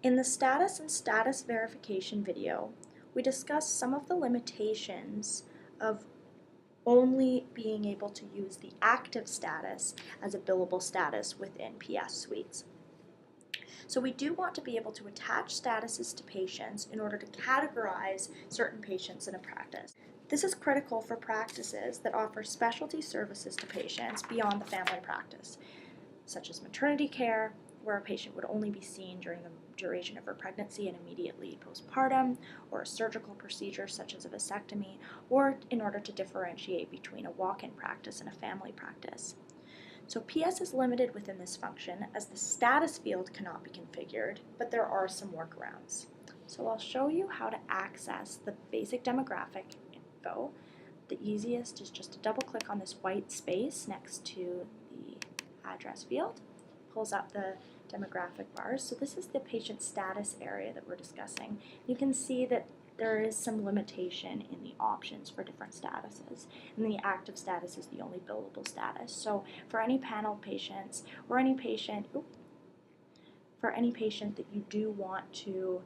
In the status and status verification video, we discussed some of the limitations of only being able to use the active status as a billable status within PS suites. So we do want to be able to attach statuses to patients in order to categorize certain patients in a practice. This is critical for practices that offer specialty services to patients beyond the family practice, such as maternity care, where a patient would only be seen during the duration of her pregnancy and immediately postpartum, or a surgical procedure such as a vasectomy, or in order to differentiate between a walk-in practice and a family practice. So PS is limited within this function as the status field cannot be configured, but there are some workarounds. So I'll show you how to access the basic demographic info. The easiest is just to double click on this white space next to the address field. Pulls up the demographic bars. So this is the patient status area that we're discussing. You can see that there is some limitation in the options for different statuses, and the active status is the only billable status. So for any panel patients or any patient, that you do want to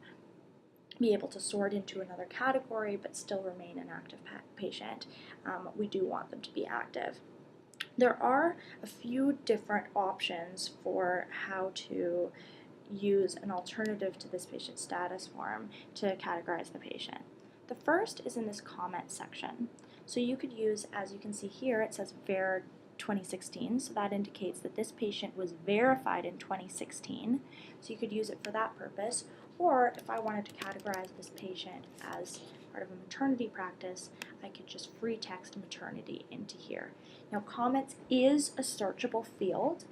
be able to sort into another category but still remain an active patient, we do want them to be active. There are a few different options for how to use an alternative to this patient status form to categorize the patient. The first is in this comment section. So you could use, as you can see here, it says ver 2016, so that indicates that this patient was verified in 2016. So you could use it for that purpose. Or if I wanted to categorize this patient as part of a maternity practice, I could just free text maternity into here. Now, comments is a searchable field,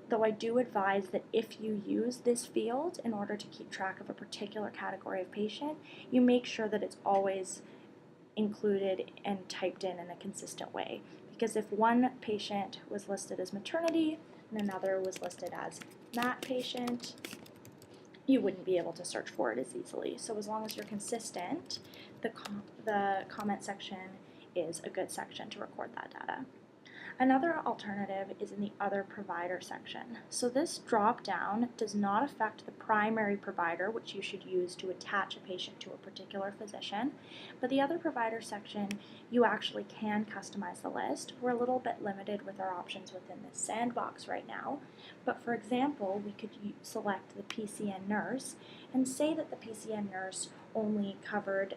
though I do advise that if you use this field in order to keep track of a particular category of patient, you make sure that it's always included and typed in a consistent way. Because if one patient was listed as maternity and another was listed as mat patient, you wouldn't be able to search for it as easily. So as long as you're consistent, the comment section is a good section to record that data. Another alternative is in the Other Provider section. So this drop-down does not affect the primary provider, which you should use to attach a patient to a particular physician, but the Other Provider section, you actually can customize the list. We're a little bit limited with our options within this sandbox right now, but for example, we could select the PCN nurse and say that the PCN nurse only covered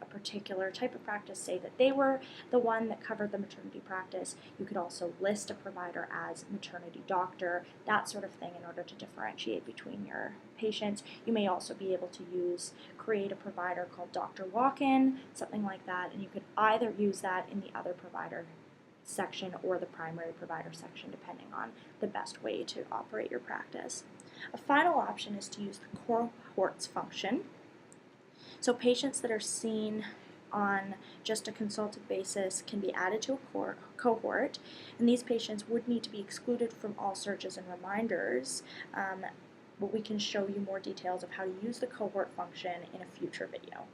a particular type of practice, say that they were the one that covered the maternity practice. You could also list a provider as maternity doctor, that sort of thing, in order to differentiate between your patients. You may also be able to create a provider called Dr. Walk-in, something like that, and you could either use that in the Other Provider section or the Primary Provider section, depending on the best way to operate your practice. A final option is to use the cohorts function. So patients that are seen on just a consultative basis can be added to a cohort, and these patients would need to be excluded from all searches and reminders, but we can show you more details of how to use the cohort function in a future video.